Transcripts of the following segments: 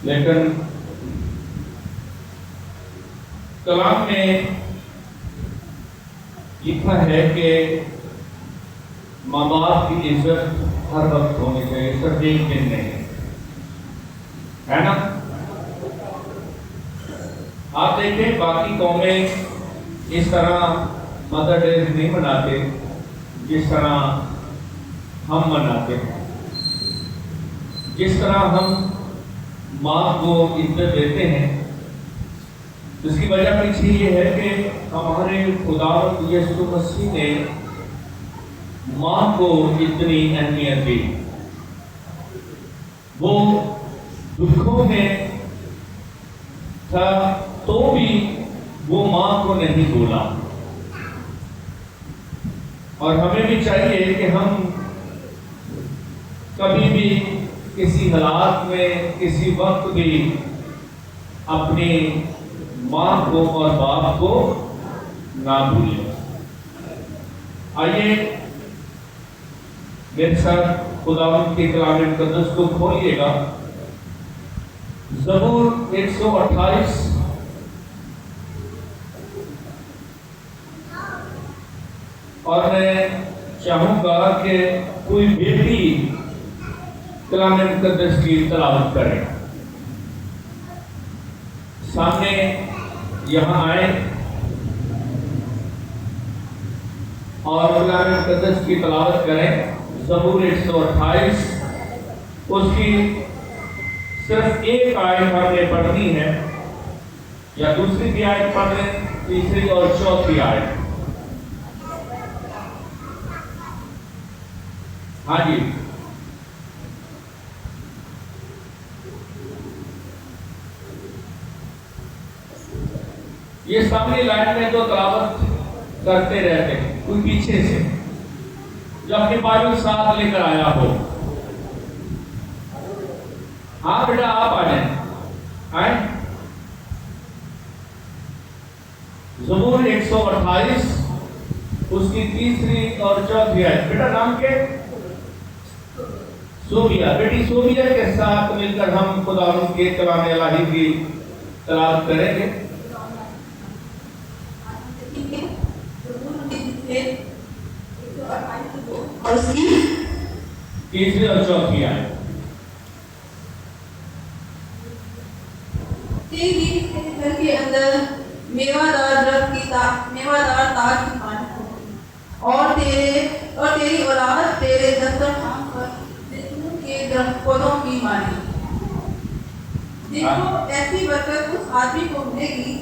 लेकिन कलाम में लिखा है कि माँ बाप की इज्जत हर वक्त होनी चाहिए, सिर्फ एक दिन नहीं, है ना। आप देखें बाकी कौमें इस तरह मदर डे नहीं मनाते जिस तरह हम मनाते हैं। जिस तरह हम माँ को इज्जत देते हैं, जिसकी वजह पीछे ये है कि हमारे खुदा यीशु मसीह ने माँ को इतनी अहमियत दी। वो दुखों में था तो भी वो माँ को नहीं भूला। और हमें भी चाहिए कि हम कभी भी किसी हालात में किसी वक्त भी अपनी माँ को और बाप को ना भूलें। आइए मेरे साथ खुदावंद के कलाम मुकद्दस को खोलिएगा, ज़बूर 128। और मैं चाहूंगा कि कोई बेटी कलाम मुकद्दस की तिलावत करे। सामने यहाँ आए और कलाम मुकद्दस की तिलावत करें। ज़बूर 128, उसकी सिर्फ एक आयत हमने पढ़नी है, या दूसरी भी आयत पढ़ लें, तीसरी और चौथी आयत। हाँ जी, ये सामने लाइन में तो तिलावत करते रहते हैं, कोई पीछे से जो अपनी बाइबल साथ लेकर आया हो। हाँ बेटा आप आ जाए, आए। ज़बूर 128, उसकी तीसरी और चौथी आयत। बेटा नाम के सोबिया, बेटी सोबिया के साथ मिलकर हम खुदावंद के कलाम इलाही की तिलावत करेंगे। और उसकी तीसरी और चौथी आयत। तेरे घर के अंदर मेवादार ताज की मालिक हो, और तेरी औलाद तेरे दस्तरखान पर जैतून के पौधों की मालिक। देखो ऐसी बरकत उस आदमी को मिलेगी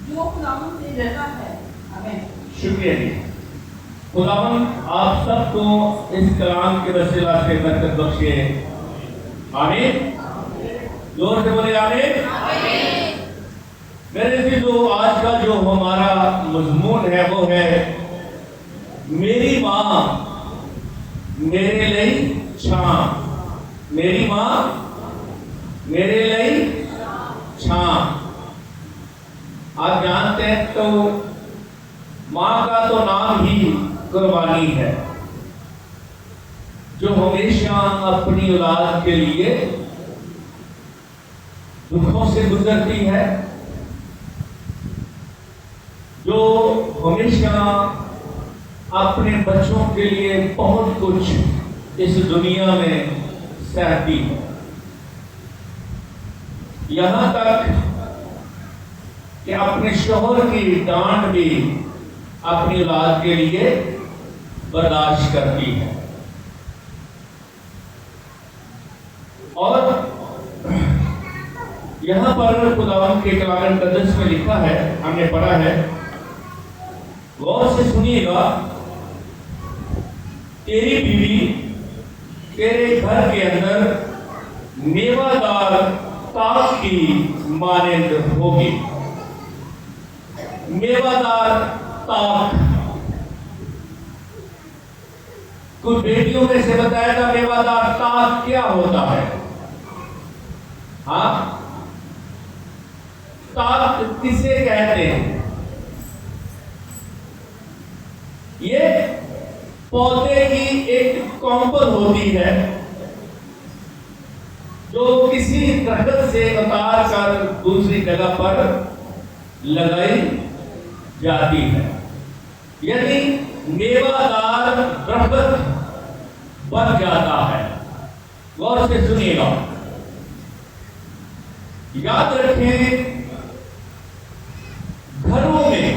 जो खुदावंद से डरता है। आमीन। शुक्रिया जी। खुदावंद आप सबको इस कलाम के वसीला से बरकत बख्शे। आमीन। जोर से बोले आमीन। मेरे अजीजों, आज का जो हमारा मजमून है वो है मेरी माँ मेरे लिए छां। मेरी माँ मेरे लिए छां। आप जानते हैं तो माँ का तो नाम ही कुर्बानी है, जो हमेशा अपनी औलाद के लिए दुखों से गुजरती है, जो हमेशा अपने बच्चों के लिए बहुत कुछ इस दुनिया में सहती है। यहाँ तक कि अपने शोहर की डांट भी अपनी औलाद के लिए बर्दाश्त करती है। और यहाँ पर खुदावंद के कलाम मुकद्दस में लिखा है, हमने पढ़ा है, गौर से सुनिएगा। तेरी बीवी तेरे घर के अंदर मेवादार ताक की मानंद होगी। मेवादार ताक, कुछ बेटियों में से बताया था मेवादार ताक क्या होता है। हाँ, ताक किसे कहते हैं? ये पौधे की एक कॉम्पल होती है जो जो किसी दरख्त से उतार कर दूसरी जगह पर लगाई जाती है। यदि मेवादार दरख्त बन जाता है, गौर से सुनिएगा, याद रखें, घरों में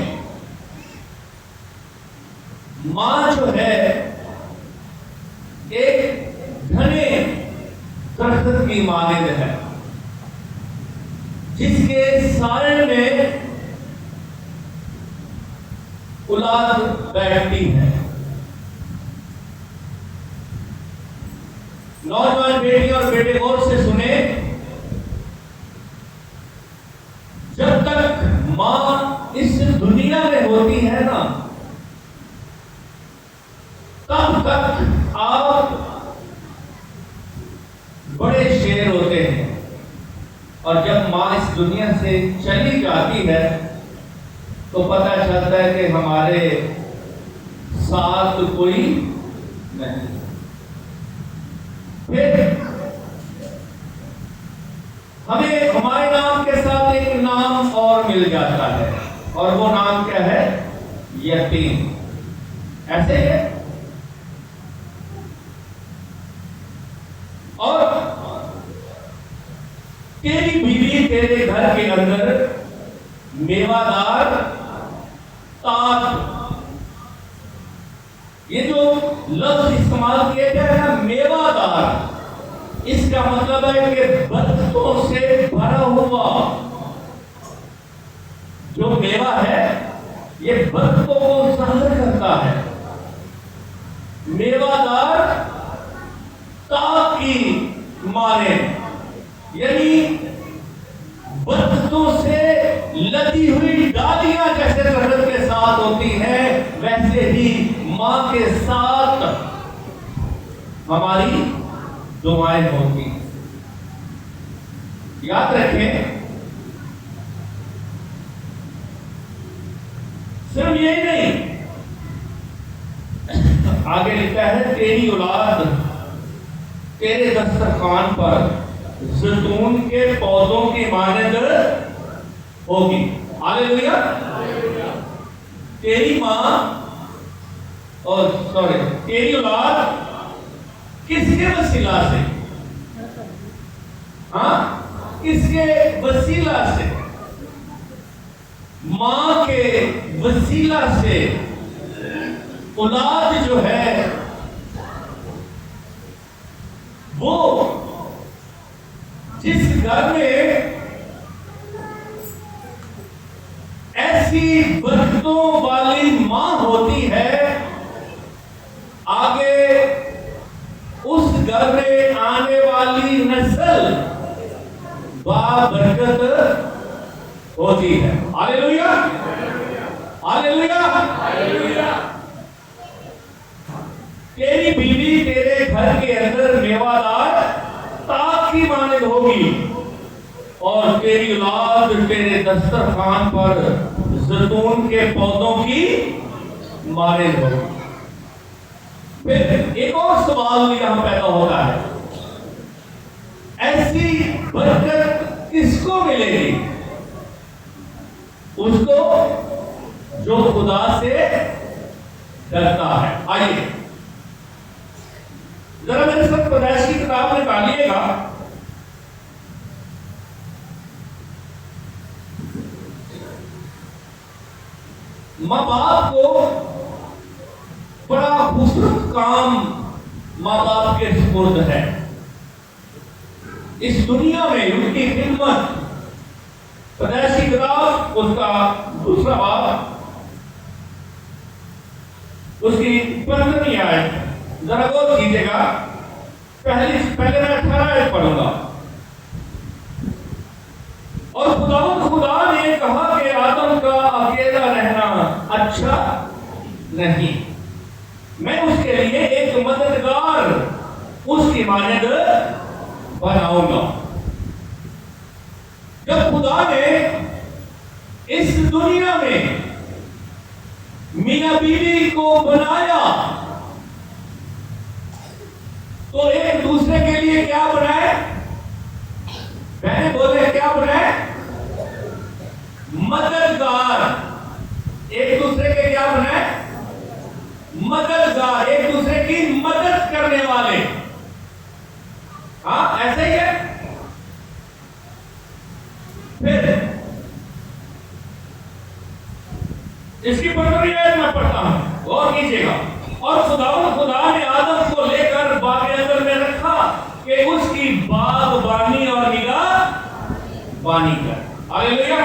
मां जो है एक घने दरख्त की मानंद है, जिसके सारे में औलाद बैठती है। नौजवान बेटी और बेटे गौर से सुने, जब तक मां इस दुनिया में होती है ना, तब तक आप बड़े शेर होते हैं, और जब मां इस दुनिया से चली जाती है तो पता चलता है कि हमारे साथ कोई नहीं। फिर हमें हमारे नाम के साथ एक नाम और मिल जाता है, और वो नाम क्या है? यतीम। ऐसे है। और तेरी बीवी तेरे घर के अंदर मेवादार ताज, ये जो लफ्ज इस्तेमाल किया गया है ना, मेवादार, इसका मतलब है कि बरकतों से भरा हुआ जो मेवा है, ये बरकतों को जाहिर करता है। मेवादार ताज की माने, यानी बरकतों से लदी हुई डालियां जैसे दरख्त के साथ होती हैं, वैसे ही मां के साथ हमारी दुआएं होती हैं। याद रखें, सिर्फ यही नहीं, आगे लिखा है, तेरी औलाद तेरे दस्तरखान पर ज़ैतून के पौधों की मानद होगी। हालेलुया। तेरी मां और तेरी औलाद किसके वसीला से? हाँ, किसके वसीला से? मां के वसीला से औलाद जो है वो जिस घर में ऐसी बरकतों वाली मां होती है, आगे उस घर में आने वाली नस्ल बाबरकत होती है। Hallelujah, hallelujah, hallelujah. तेरी बीवी तेरे घर के अंदर मेवादार ताज की मानद होगी, और तेरी औलाद तेरे दस्तरखान पर ज़ैतून के पौधों की मानद होगी। फिर एक और सवाल यहां पैदा होता है, ऐसी बरकत किसको मिलेगी? उसको जो खुदा से डरता है। आइए जरा मेरे साथ पैदाइश की किताब निकालिएगा। माँ बाप को बड़ा खूबसूरत काम माँ बाप के सुपुर्द है। इस दुनिया में उनकी खिदमत, पैदाइश की किताब उसका दूसरा बाब, उसकी 15वीं आयत, जरा गौर कीजिएगा। पहले मैं 18 आयत पढ़ूंगा। और खुदा ने कहा कि आदम का अकेला रहना अच्छा नहीं, मैं उसके लिए एक मददगार उसकी मानद बनाऊंगा। जब खुदा ने इस दुनिया में मियां बीवी को बनाया तो एक दूसरे के लिए क्या बनाए? कीजिएगा। और खुदा ने आदम को लेकर बाग अदन में रखा कि उसकी बागबानी और निगाहबानी कर। हालेलुया।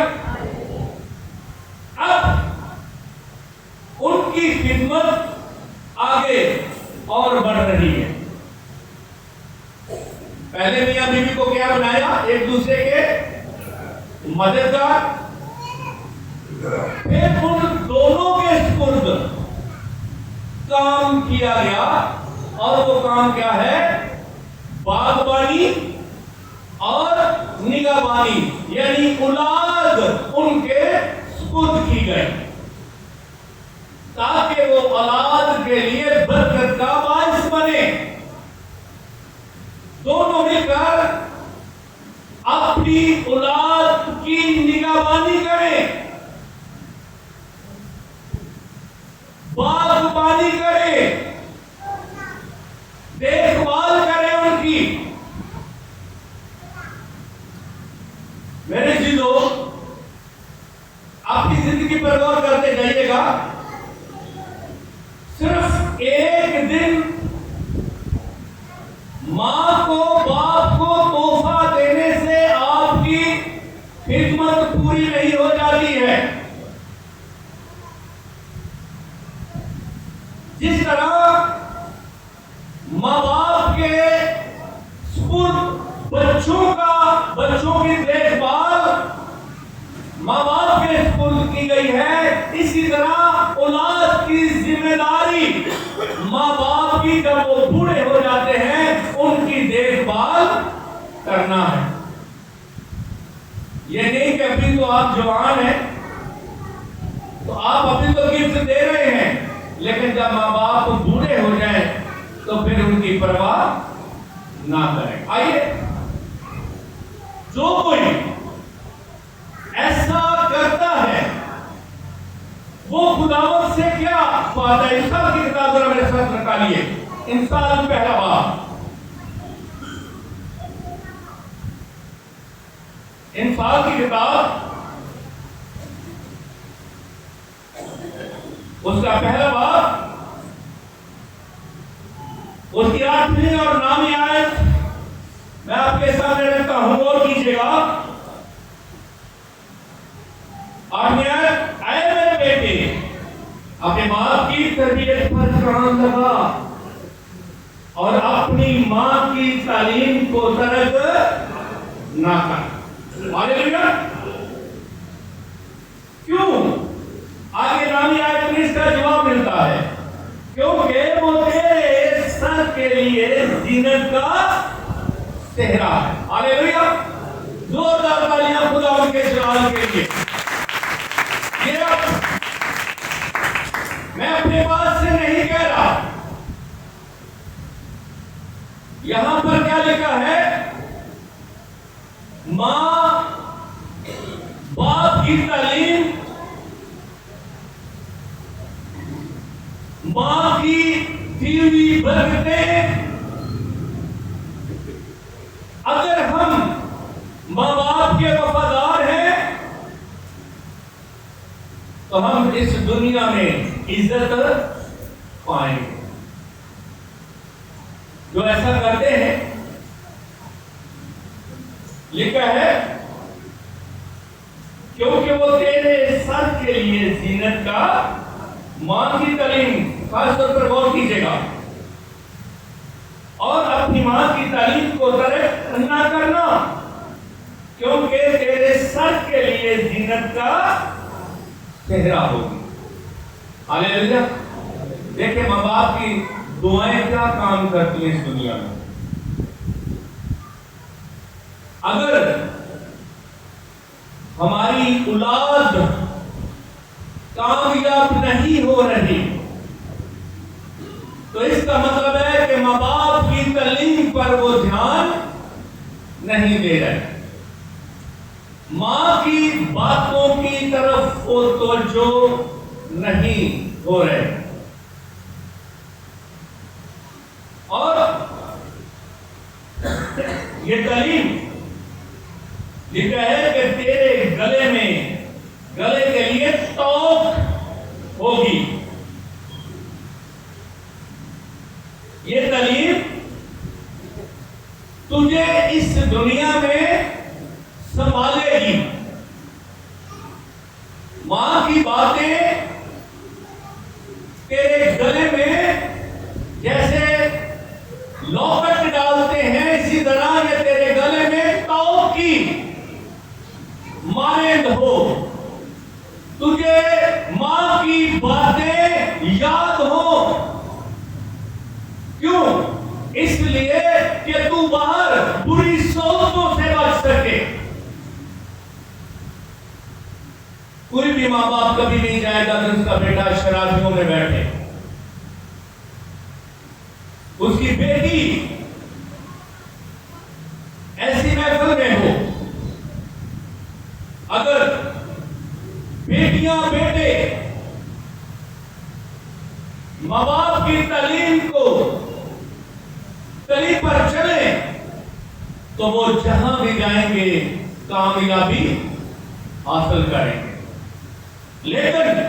अब उनकी खिदमत आगे और बढ़ रही है। पहले मियां बीवी को क्या बनाया? एक दूसरे के मददगार। फिर उन दोनों के सुपुर्द काम किया गया, और वो काम क्या है? बागबानी और निगाहबानी, यानी औलाद उनके सुपुर्द की गई, ताकि वो औलाद के लिए बरकत का बायस बने। दोनों मिलकर अपनी औलाद की निगाहबानी करें, बागबानी करें, देखभाल करें उनकी। मेरे चीजों, अपनी जिंदगी पर गौर करते जाइएगा। सिर्फ एक दिन मां को, बाप को तोहफा देने से आपकी खिदमत पूरी नहीं हो जाती है। जिस तरह मां बाप के सुपुर्द बच्चों की देखभाल मां बाप के सुपुर्द की गई है, इसी तरह औलाद की जिम्मेदारी मां बाप की, जब वो बूढ़े हो जाते हैं, उनकी देखभाल करना है। ये नहीं कि अभी तो आप जवान हैं तो आप अभी तो गिफ्ट दे रहे हैं, लेकिन जब मां बाप बूढ़े हो जाए तो फिर उनकी परवाह ना करें। आइए, जो कोई ऐसा करता है वो खुदावत से क्या पाता है? इंसान की किताब जरा मेरे साथ निकालिए, इंसान पहला बाब। इंसान की किताब उसका पहला बाब, उसकी 8वीं और 9वीं आयत मैं आपके सामने रखता हूं, गौर कीजिएगा। 8वीं आयत, ऐ मेरे बेटे, अपने बाप की तरबियत पर कान लगा और अपनी मां की तालीम को तर्क ना कर। हालेलुया। क्यों? आगे 9वीं आयत में इसका जवाब मिलता है, क्योंकि वो तेरे सर के लिए जीनत का सेहरा है। हालेलुया। जोरदार तालियां खुदा उनके जलाल के लिए। ये मैं अपने बात से नहीं कह रहा, यहां पर क्या लिखा है? मां बाप की तालीम, मां की दी हुई बरकतें, अगर हम मां बाप के वफादार हैं तो हम इस दुनिया में इज्जत पाएंगे। जो ऐसा करते हैं, लिखा है, क्योंकि वो तेरे सर के लिए जीनत का, मां की तालीम खास तौर पर गौर कीजिएगा, और अपनी मां की तालीम को तर्क न करना, क्योंकि तेरे सर के लिए जीनत का सेहरा होगी। हालेलुया। देखिए, मां बाप की दुआएं क्या काम करती हैं इस दुनिया में। अगर हमारी औलाद कामयाब नहीं हो रही तो इसका मतलब है कि मां बाप की तालीम पर वो ध्यान नहीं दे रहे, मां की बातों की तरफ वो तवज्जो नहीं हो रहे। और ये तालीम लिखा है कि तेरे गले के लिए तौक होगी, तुझे इस दुनिया में संभालेगी। मां की बातें तेरे गले में जैसे लॉकेट डालते हैं, इसी तरह ये तेरे गले में ताव की मानंद हो। तुझे मां की बातें याद हो। क्यों? इसलिए कि तू बाहर बुरी सोचों से बच सके। कोई भी मां बाप कभी नहीं जाएगा कि उसका बेटा शराबियों में बैठे, उसकी बेटी ऐसी महफिल में हो। अगर बेटियां बेटे मां बाप की तालीम को तली पर चले तो वो जहां भी जाएंगे कामयाबी हासिल करेंगे। लेकिन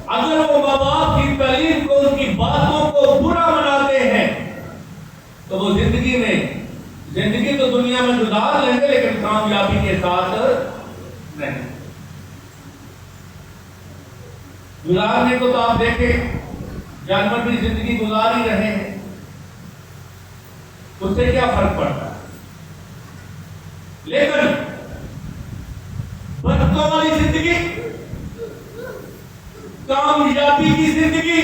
अगर वो मां बाप की तालीम को, उनकी बातों को बुरा मनाते हैं तो वो जिंदगी तो दुनिया में गुजार लेंगे लेकिन कामयाबी के साथ नहीं गुजारने को। तो आप देखें जानवर भी जिंदगी गुजार ही रहे हैं, उससे क्या फर्क पड़ता है। लेकिन बरकतों वाली जिंदगी, कामयाबी की जिंदगी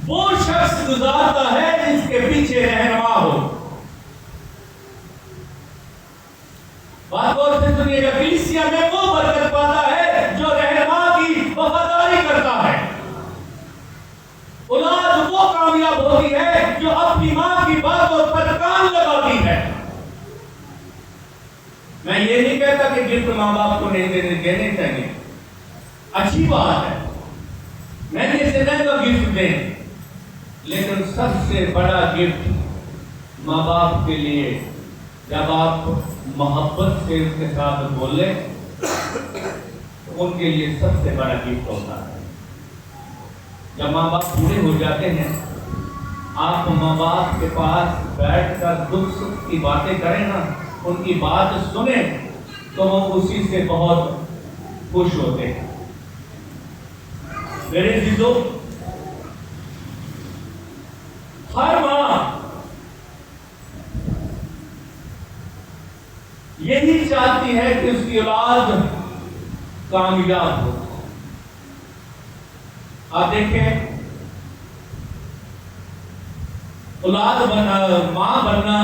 वो शख्स गुजारता है जिसके पीछे रहनुमा हो। बात गौर से सुनिएगा, कलीसिया में वो बरकत पाता है जो रहनुमा की वफादारी करता है। औलाद वो कामयाब होती है जो अपनी मां की बातों पर कान लगाती है। मैं ये नहीं कहता कि गिफ्ट मां बाप को नहीं देने चाहिए, अच्छी बात है, मैं जैसे नहीं तो गिफ्ट दें, लेकिन सबसे बड़ा गिफ्ट मां बाप के लिए जब आप मोहब्बत से उसके साथ बोले तो उनके लिए सबसे बड़ा गिफ्ट होता है। जब माँ बाप बूढ़े हो जाते हैं, आप माँ बाप के पास बैठकर दुख सुख की बातें करें ना, उनकी बात सुने तो वो उसी से बहुत खुश होते हैं। मेरे जीजो, हर माँ यही चाहती है कि उसकी औलाद कामयाब हो। आप देखें, औलाद बनना, मां बनना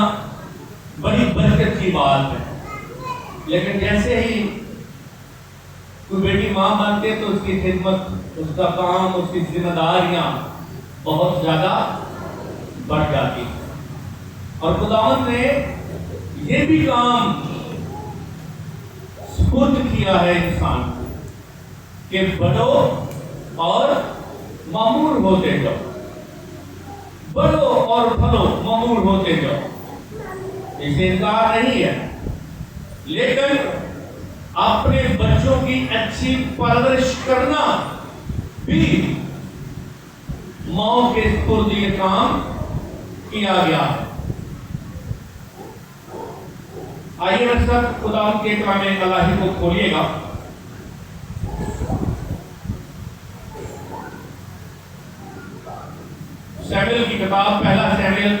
बड़ी बरकत की बात है, लेकिन जैसे ही कोई बेटी मां बनते तो उसकी खिदमत, उसका काम, उसकी जिम्मेदारियां बहुत ज्यादा बढ़ जाती। और खुदावंद ने ये भी काम स्पुर्द किया है इंसान को कि बढ़ो और मामूर होते जाओ, बढ़ो और फलो मामूर होते जाओ। इसे इनकार नहीं है, लेकिन अपने बच्चों की अच्छी परवरिश करना भी माओ के स्पुर्द ये काम किया गया है। आइए मैं सब खुदा के कलाम इलाही को खोलिएगा। शमूएल की किताब, पहला शमूएल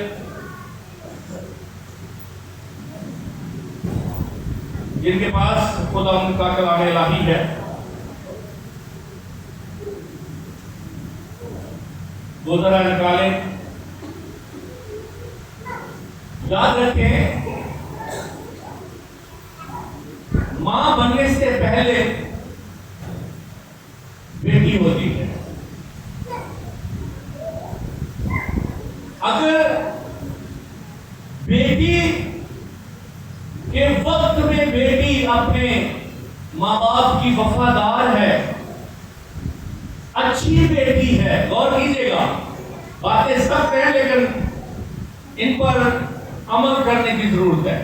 जिनके पास खुदा का कलाम इलाही है, वो जरा निकालें। याद रखें, मां बनने से पहले बेटी होती है। अगर बेटी के वक्त में बेटी अपने मां बाप की वफादार है, अच्छी बेटी है, गौर कीजिएगा, बातें सब हैं लेकिन इन पर अमल करने की जरूरत है।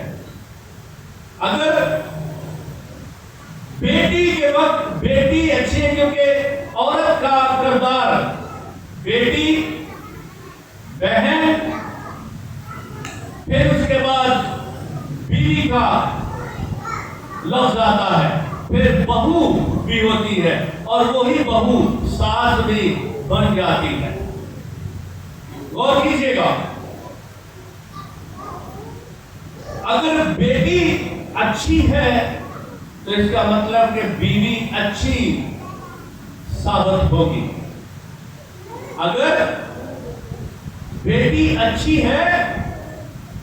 अगर बेटी के वक्त बेटी अच्छी है, क्योंकि औरत का किरदार बेटी, बहन का लफ्ज आता है, फिर बहू भी होती है और वही बहू सास भी बन जाती है। गौर कीजिएगा, अगर बेटी अच्छी है तो इसका मतलब कि बीवी अच्छी साबित होगी। अगर बेटी अच्छी है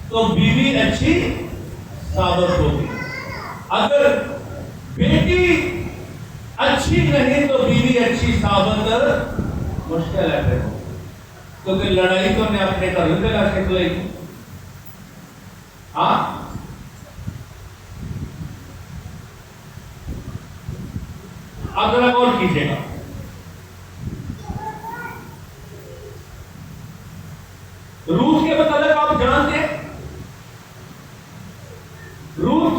तो बीवी अच्छी साबित होगी। अगर बेटी अच्छी नहीं तो बीवी अच्छी साबित मुश्किल है, क्योंकि लड़ाई तो ने अपने घर में लगा सीख ली। हाँ, अब जरा गौर कीजिएगा, रूथ के मतलब आप जानते हैं, रूथ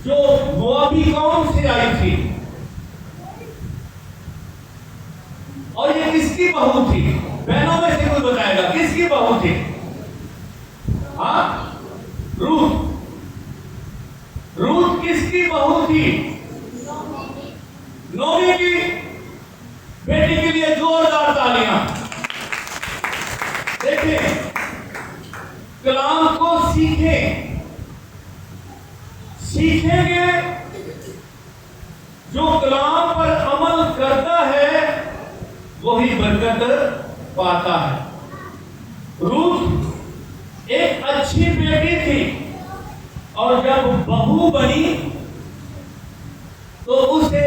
जो मोआबी कौम से आई थी और ये किसकी बहू थी? बहनों में से कोई बताएगा किसकी बहू थी? हाँ, रूथ। रूथ किसकी बहू थी? नोमी की बेटी के लिए जोरदार तालियां। देखें, कलाम को सीखेंगे, जो कलाम पर अमल करता है वही बरकत पाता है। रूथ एक अच्छी बेटी थी और जब बहू बनी तो उसे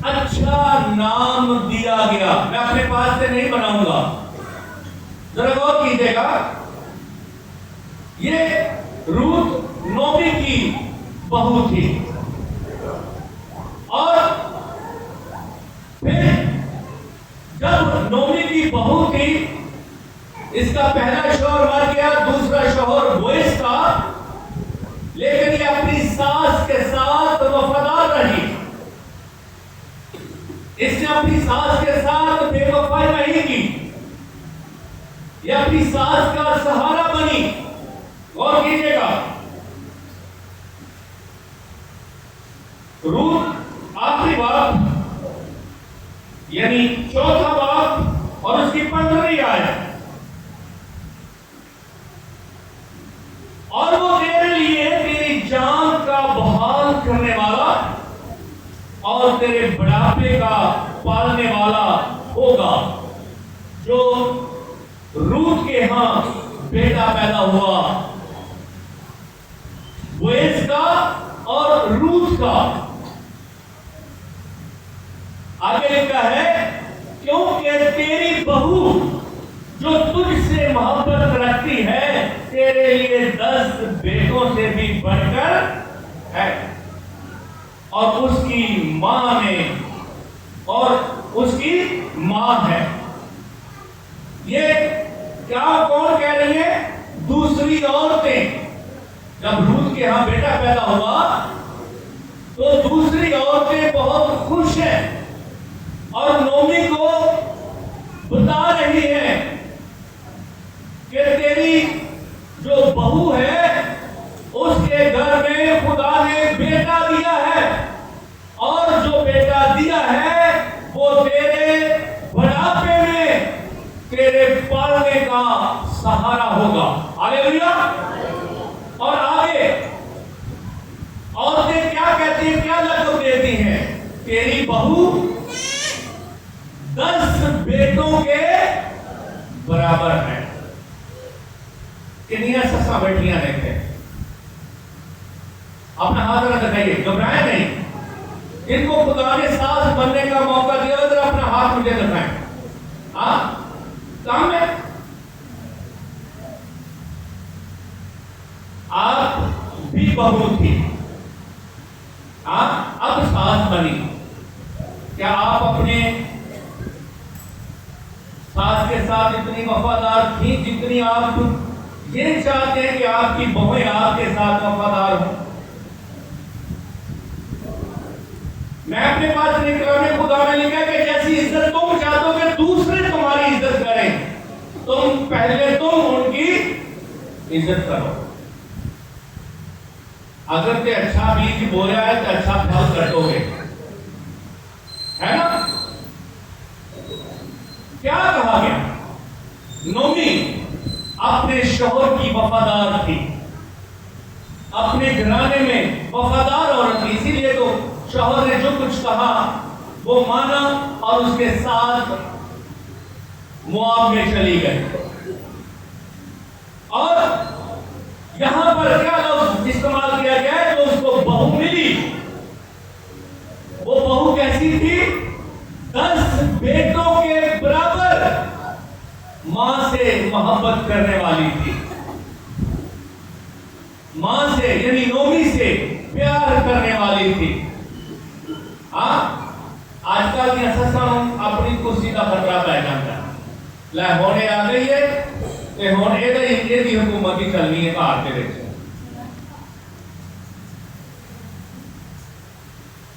अच्छा नाम दिया गया। मैं अपने पास से नहीं बनाऊंगा, जरा गौर कीजिएगा, ये रूथ नोमी की बहू थी और फिर जब नोमी की बहू थी, इसका पहला शौहर मर गया, दूसरा शौहर बोएज था, लेकिन ये अपनी सास के साथ वफादार रही। इसने अपनी सास के साथ बेवफाई नहीं की, ये अपनी सास का सहारा बनी। गौर कीजिएगा, रूथ आखिरी बात यानी चौथा बाप और उसकी 15वीं आयत, और वो तेरे लिए तेरी जान का बहाल करने वाला और तेरे बुढ़ापे का पालने वाला होगा। जो रूथ के यहां बेटा पैदा हुआ, बोएज का और रूथ का, आगे लिखा है, क्योंकि तेरी बहू जो तुझसे मोहब्बत रखती है तेरे लिए 10 बेटों से भी बढ़कर है, और उसकी मां ने और उसकी मां है। ये क्या कौन कह रही है? दूसरी औरतें। जब रूथ के यहां बेटा पैदा हुआ तो दूसरी औरतें बहुत खुश हैं और नोमी को बता रही है कि तेरी जो बहू है उसके घर में खुदा ने बेटा दिया है, और जो बेटा दिया है वो तेरे बुढ़ापे में तेरे पालने का सहारा होगा। हालेलुया। और आगे औरतें क्या कहती हैं, क्या लक़ब देती हैं? तेरी बहू 10 बेटों के बराबर है। कितनी सस्ता बेटियां देखे, अपना हाथ रख दिखाइए, घबराए नहीं। इनको खुदा ने सास बनने का मौका दिया, इधर अपना हाथ मुझे दिखाएं। हाँ, काम है। आप भी बहू थी, अब सास बनी। क्या आप अपने सास के साथ इतनी वफादार थी जितनी आप ये चाहते हैं कि आपकी बहुएं आपके साथ वफादार हो? मैं अपने पास निकला में खुदा ने लिखा कि जैसी इज्जत तुम चाहते हो कि दूसरे तुम्हारी इज्जत करें, तुम पहले तुम उनकी इज्जत करो। अगर ते अच्छा बीज बोया है तो अच्छा फल कटोगे, है ना? क्या कहा गया? नोमी अपने शौहर की वफादार थी, अपने घराने में वफादार औरत थी, इसीलिए तो शौहर ने जो कुछ कहा वो माना और उसके साथ मुआब में चली गई। और यहां पर क्या लफ्ज इस्तेमाल किया गया है? जो उसको बहू मिली, वो बहू कैसी थी? 10 बेटों के बराबर मां से मोहब्बत करने वाली थी, मां से यानी नोमी से प्यार करने वाली थी। हाँ, आजकल की अपनी कुर्सी का खतरा पै जाता है, लै होने आ गई है ते हुण ਇਹਦੀ हुकूमत ही चलनी है घर के विच।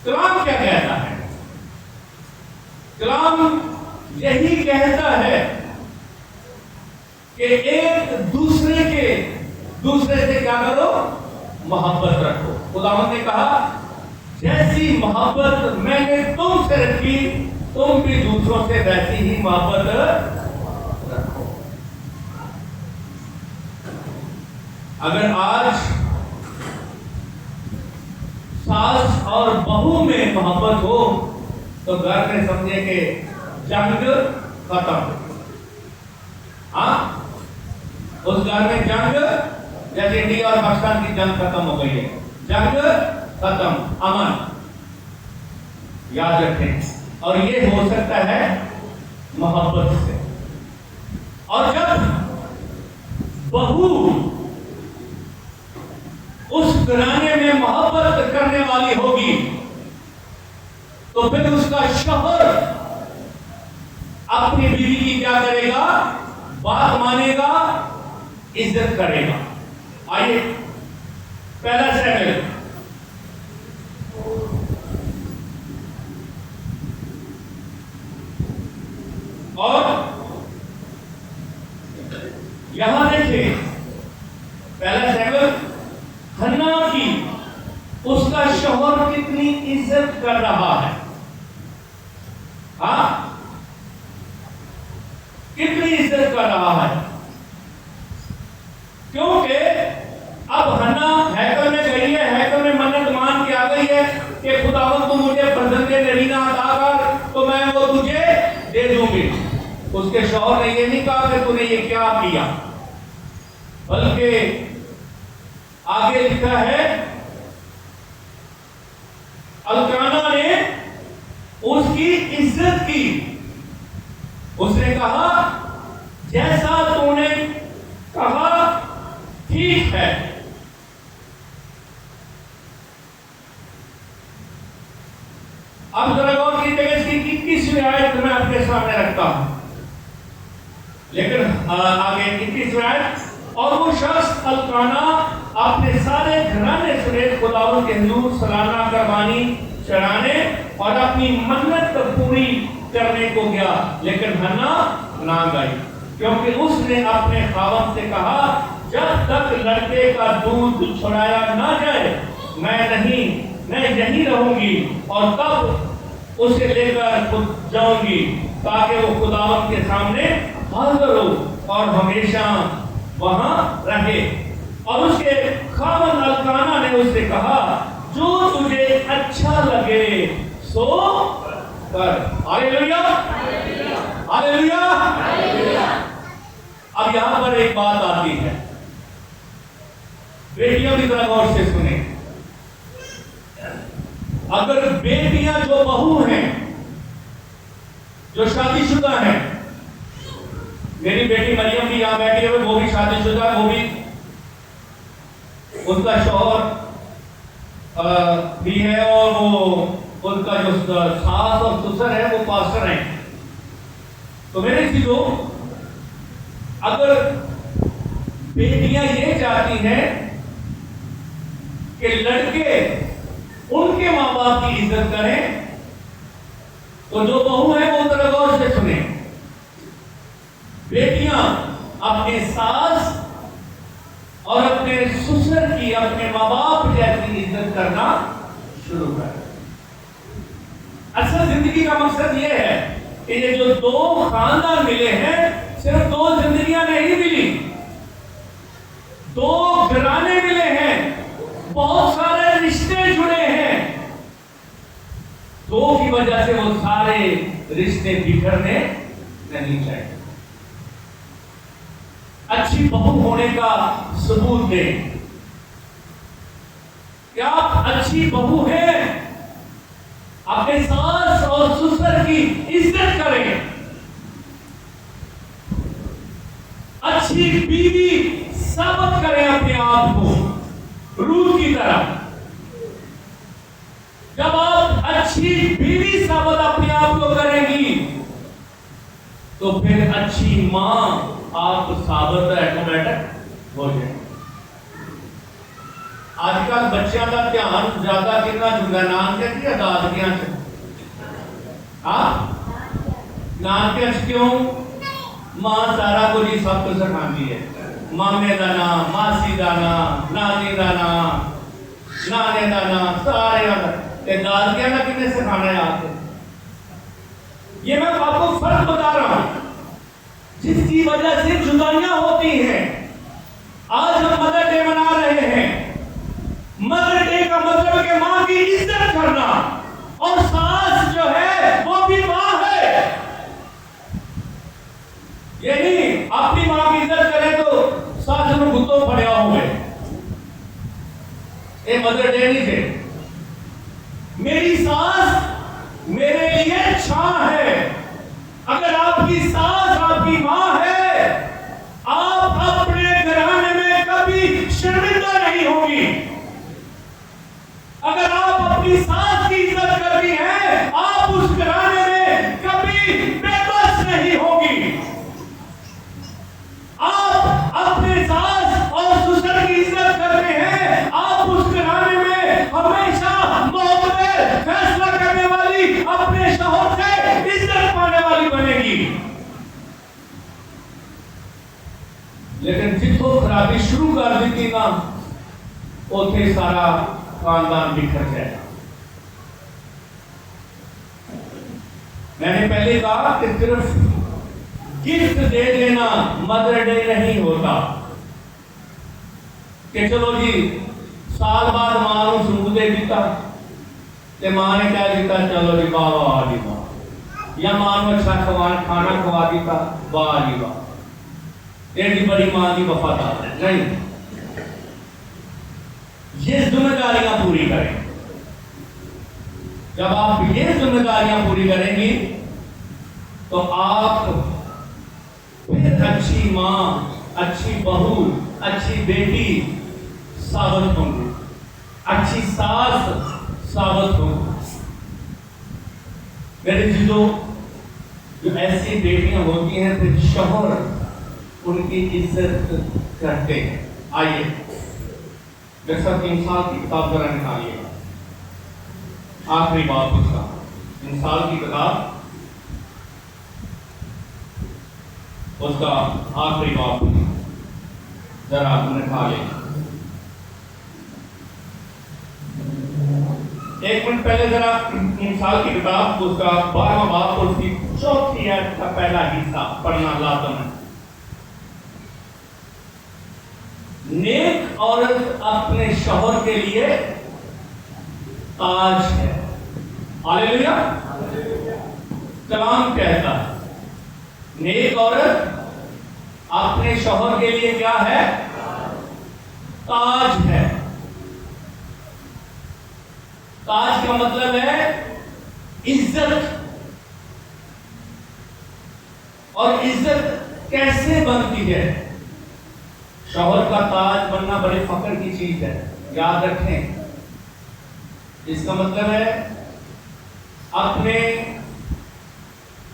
कलाम क्या कहता है? कलाम यही कहता है कि एक दूसरे से क्या करो? मोहब्बत रखो। खुदावंद ने कहा जैसी मोहब्बत मैंने तुमसे रखी तुम भी दूसरों से वैसी ही मोहब्बत रखो। अगर आज सास और बहू में मोहब्बत हो तो घर में समझे कि जंग खत्म। हाँ, उस घर में जंग जैसे इंडिया और पाकिस्तान की जंग खत्म हो गई है, जंग खत्म, अमन। याद रखें, और ये हो सकता है मोहब्बत से। और जब बहू उस घराने में मोहब्बत करने वाली होगी तो फिर उसका शौहर अपनी बीवी की क्या करेगा? बात मानेगा, इज्जत करेगा। आइए पहला शैमिल, और यहां देखिए पहला शैमिल हन्ना की उसका शौहर कितनी इज्जत कर रहा है। हाँ, कितनी इज्जत कर रहा है, क्योंकि अब हन्ना हैकल में गई है, हैकल में मन्नत मान के आ गई है कि खुदावंद तू मुझे बरदंदे नरीना अता कर तो मैं वो तुझे दे दूंगी। उसके शौहर ने ये नहीं कहा कि तूने ये क्या किया, बल्कि आगे लिखा है अल्काना ने उसकी इज्जत की। उसने कहा जैसा तूने कहा ठीक है। अब जरा गौर कीजिएगा, इसकी 21वीं आयत मैं आपके सामने रखता हूं, लेकिन आगे 21वीं आयत, और वो शख्स अल्काना अपने सारे घराने समेत खुदावंद के हुजूर सालाना कुर्बानी चढ़ाने और अपनी मन्नत पूरी करने को गया, लेकिन हन्ना ना गई, क्योंकि उसने अपने खावंद से कहा जब तक लड़के का दूध छुड़ाया ना जाए मैं यहीं रहूंगी, और तब उसे लेकर जाऊंगी ताकि वो खुदावंद के सामने हाजिर हो और हमेशा वहां रहे। और उसके खावंद अल्काना ने उससे कहा जो तुझे अच्छा लगे सो कर। Hallelujah, hallelujah. अब यहां पर एक बात आती है, बेटियां भी जरा गौर से सुने। अगर बेटियां जो बहू हैं, जो शादीशुदा हैं, मेरी बेटी मरियम भी यहां बैठी है, वो भी शादीशुदा, वो भी उनका शौहर भी है और वो उनका जो सास और ससुर है वो पास्टर हैं। तो मेरे चीजों, अगर बेटियां ये चाहती हैं कि लड़के उनके मां बाप की इज्जत करें, तो जो बहू है वो जरा गौर से सुने। बेटियां अपने सास और अपने ससुर की, अपने माँ बाप जैसी इज्जत करना शुरू कर। असल जिंदगी का मकसद यह है कि ये जो दो खानदान मिले हैं, सिर्फ दो जिंदगियां नहीं मिली, दो घराने मिले हैं, बहुत सारे रिश्ते जुड़े हैं। दो की वजह से वो सारे रिश्ते बिखरने नहीं चाहिए। अच्छी बहू होने का सबूत दें कि आप अच्छी बहू हैं, अपने सास और ससुर की इज्जत करें, अच्छी बीवी साबित करें अपने आप को रूह की तरह। जब आप अच्छी बीवी साबित अपने आप को करेंगी तो फिर अच्छी मां आप साबित ऑटोमेटिक हो जाए। आजकल बच्चों का ध्यान ज्यादा कितना जुड़ा नानक या दादकियां नानक क्यों? मां सारा कुछ ही सब कुछ सिखाती है। मामे का नाम, मासी का नाम, नानी का नाम, नाने का नाम, सारे दादकियां का कितने सिखाना है आपको? ये मैं आपको फर्क बता रहा हूं जिसकी वजह से जुदाइयां होती हैं। आज हम मदर डे मना रहे हैं। मदर डे का मतलब है कि मां की इज्जत करना, और सास जो है वो भी मां है। ये नहीं अपनी मां की इज्जत करें तो सास में गुत्तों पड़े होंगे। ये मदर डे नहीं थे। मेरी सास मेरे लिए छां है। अगर आपकी सास आपकी मां है, आप अपने घराने में कभी शर्मिंदा नहीं होगी। अगर आप अपनी सास की इज्जत करती हैं, आप उस घराने में कभी बेबस नहीं होगी। आप अपने सास और ससुर की इज्जत करते हैं, आप उस घराने में हमेशा मोहब्बत फैसला करने वाली, अपने शौहर से इज्जत पाने वाली बनेगी। लेकिन जितो खराबी शुरू कर दी थी ना, उसे सारा खानदान बिखर जाएगा। मैंने पहले कहा कि सिर्फ गिफ्ट दे देना मदर डे नहीं होता कि चलो जी साल बाद मां को सूट दे दिता ते मां ने क्या दिता, चलो जी वाह वाह जी वाह, या मां को अच्छा खाना खवा दिता, वाह जी वाह, तेरी बड़ी मां की वफादार है। नहीं, ये जिम्मेदारियां पूरी करें। जब आप ये जिम्मेदारियां पूरी करेंगी तो आप फिर अच्छी मां, अच्छी बहू, अच्छी बेटी साबित होंगी, अच्छी सास साबित होंगी। मेरे चीजों, जो ऐसी बेटियां होती हैं फिर शौहर उनकी इज्जत करते हैं। आइए जैसा 3 साल की किताब जरा निकालिएगा, आखिरी बात उसका, इंसान की किताब उसका आखिरी बात जरा निकालिए। 1 मिनट पहले जरा इंसान की किताब उसका 12वां बाब उसकी 4थी आयत का पहला हिस्सा पढ़ना लाजम है। नेक औरत अपने शौहर के लिए ताज है। हालेलुया। कलाम कहता है नेक औरत अपने शौहर के लिए क्या है? ताज है। ताज का मतलब है इज्जत। और इज्जत कैसे बनती है? शौहर का ताज बनना बड़े फख्र की चीज है, याद रखें। इसका मतलब है अपने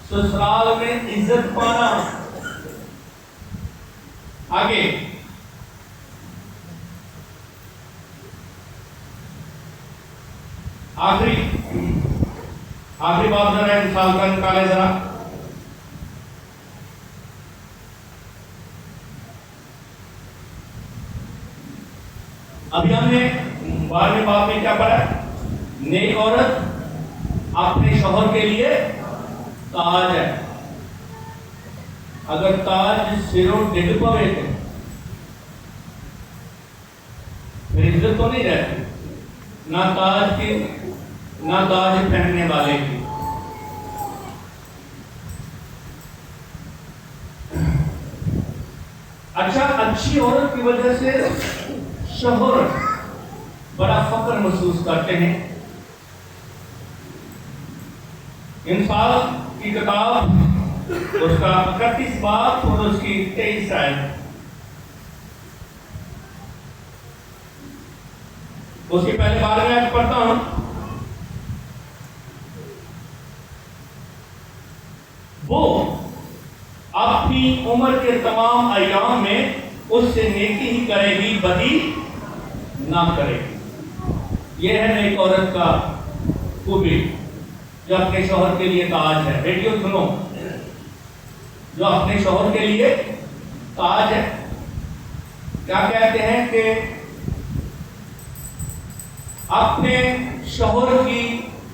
ससुराल में इज्जत पाना। आगे आखिरी बात जरा इंसान का निकाले जरा। अभी हमने 12वें बाब में क्या पढ़ा? नेक औरत अपने शौहर के लिए ताज है। अगर ताज सिरों डिग पवे तो फिर इज्जत तो नहीं रहती, ना ताज की ना ताज पहनने वाले की। अच्छा, अच्छी औरत की वजह से शौहर बड़ा फख्र महसूस करते हैं। इंसान की किताब उसका 31 बाब और उसकी 23 आयत, उसके पहले बार में आज पढ़ता हूं। वो अपनी उम्र के तमाम अयाम में उससे नेकी ही करेगी, बदी ना करेगी। यह है नेक औरत का खूबी जो अपने शौहर के लिए ताज है। बेटियों सुनो, जो अपने शौहर के लिए ताज है। क्या कहते हैं कि अपने शौहर की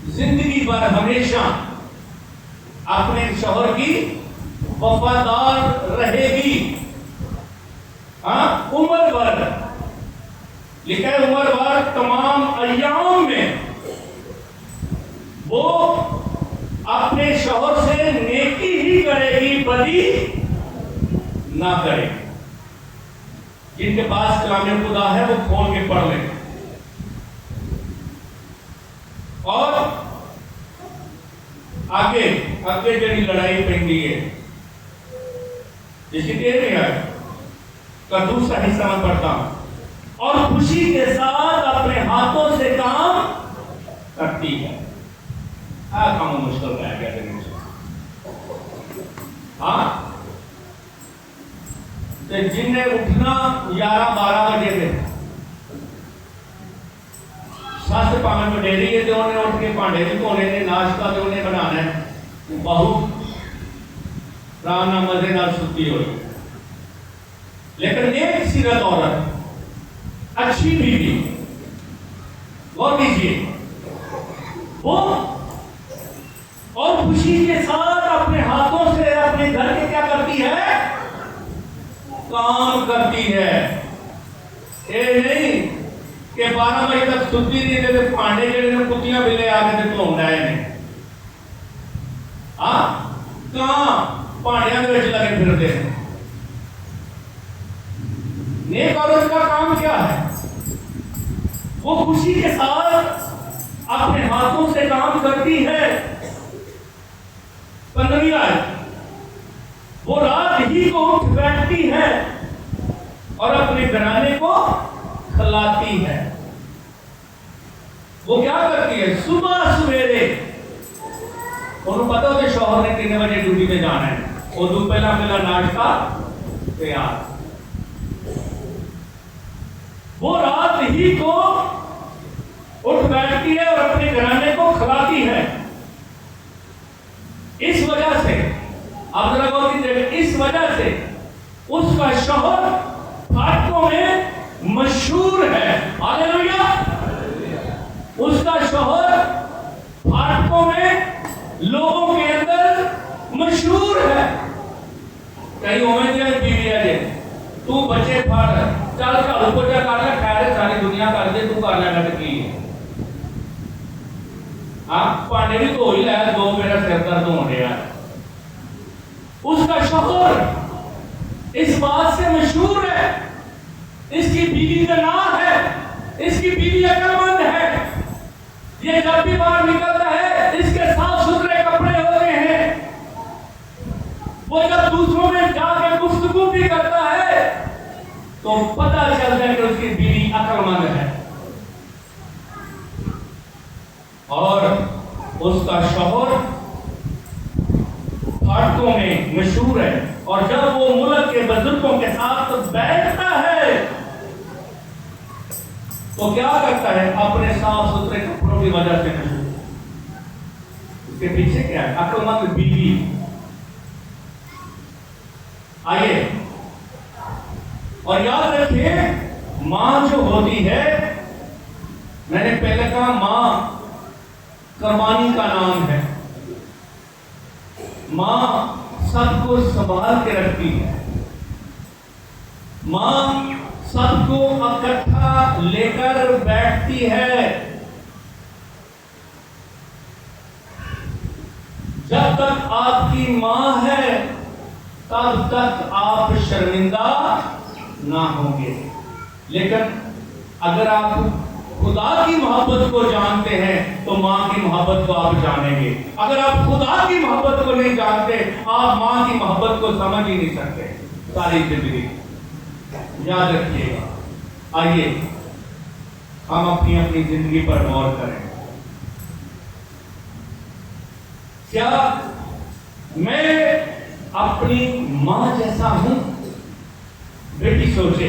जिंदगी भर हमेशा अपने शौहर की वफादार रहेगी। हाँ, उम्र भर लिखा है, उम्र भर तमाम अय्याम में वो अपने शौहर से नेकी ही करेगी, बदी ना करेगी। जिनके पास कलाम खुदा है वो खोल के पढ़ लें। और आगे आगे जड़ी लड़ाई पेंडी है जिसकी देर में है का दूसरा हिस्सा में पढ़ता हूं। और खुशी के साथ अपने हाथों से काम करती है। काम मुश्किल रह गया दिन से। हाँ, तो जिन्हें उठना 11-12 बजे थे, सस पावन वडेरी है तो उन्हें उठ के भांडे भी धोने ने, नाश्ता तो उन्हें बनाना है। बहुत आराम नाल मजे नाल सुती हुई। लेकिन नेक सीरत औरत, अच्छी बीवी, गौर कीजिए, वो और खुशी के साथ अपने हाथों से अपने घर के क्या करती है? काम करती है। ये नहीं कि 12 बजे तक सुती नहीं थे भांडे जड़े कुत्तियां बिले आके धोने आए ने। हाँ, कहां भांडियां के लगे फिरते हैं। नेक औरत का काम क्या है? वो खुशी के साथ अपने हाथों से काम करती है। 15वीं आयत, वो रात ही को उठ बैठती है और अपने घराने को खिलाती है। वो क्या करती है? सुबह सवेरे उन्हें पता होता है शौहर ने 3 बजे ड्यूटी पे जाना है, वो दूध पहला नाश्ता तैयार। वो रात ही को उठ बैठती है और अपने घराने को खिलाती है। इस वजह से आप जरा गौर कीजिए, इस वजह से उसका शौहर फाटकों में मशहूर है। हालेलुया। उसका शौहर फाटकों में लोगों के अंदर मशहूर है। कहीं उम्मीद बीवी है, तू बच्चे फाड़ चल झाड़ू पोछा कर ले, खैर सारी दुनिया कर दे, तू कर लेगा तो की भांडे भी धो ही लाया, 2 मेरा सिर दर्द हो रहा है। उसका शौहर इस बात से मशहूर है, इसकी बीवी का नाम है, इसकी बीवी अक्लमंद है। ये जब भी बाहर निकलता है इसके साफ सुथरे कपड़े होते हैं। वो जब दूसरों में जाकर गुफ्तगू भी करता है तो पता चलता है कि उसकी बीवी अक्लमंद है। और उसका शौहर फाटकों में मशहूर है। और जब वो मुल्क के बुजुर्गों के साथ बैठता है तो क्या करता है? अपने साफ सुथरे कपड़ों की वजह से मशहूर। उसके पीछे क्या है? अक्लमंद बीवी। आइए और याद रखिए, मां जो होती है, मैंने पहले कहा मां कुर्बानी का नाम है। मां सबको संभाल के रखती है। मां सबको इकट्ठा लेकर बैठती है। जब तक आपकी मां है तब तक आप शर्मिंदा ना होंगे। लेकिन अगर आप खुदा की मोहब्बत को जानते हैं तो मां की मोहब्बत को आप जानेंगे। अगर आप खुदा की मोहब्बत को नहीं जानते, आप मां की मोहब्बत को समझ ही नहीं सकते सारी जिंदगी। याद रखिएगा। आइए हम अपनी अपनी जिंदगी पर गौर करें। क्या मैं अपनी मां जैसा हूं? बेटी सोचे,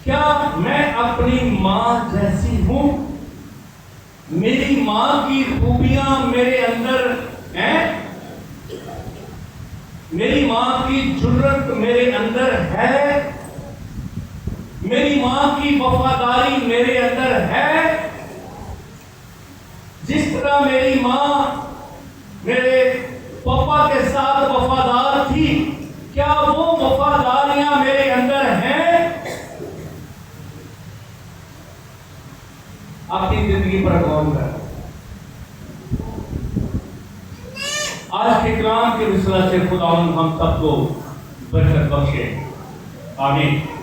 क्या मैं अपनी मां जैसी हूं? मेरी मां की खूबियां मेरे अंदर हैं? मेरी मां की जुर्रत मेरे अंदर है? मेरी मां की वफादारी मेरे अंदर है? जिस तरह मेरी मां मेरे पापा के साथ वफादार थी, क्या वो वफादारियां मेरे अंदर हैं? अपनी जिंदगी पर गौर करें। आज के कलाम के विसला से खुदा हम सबको बरकत बख्शे। आमीन।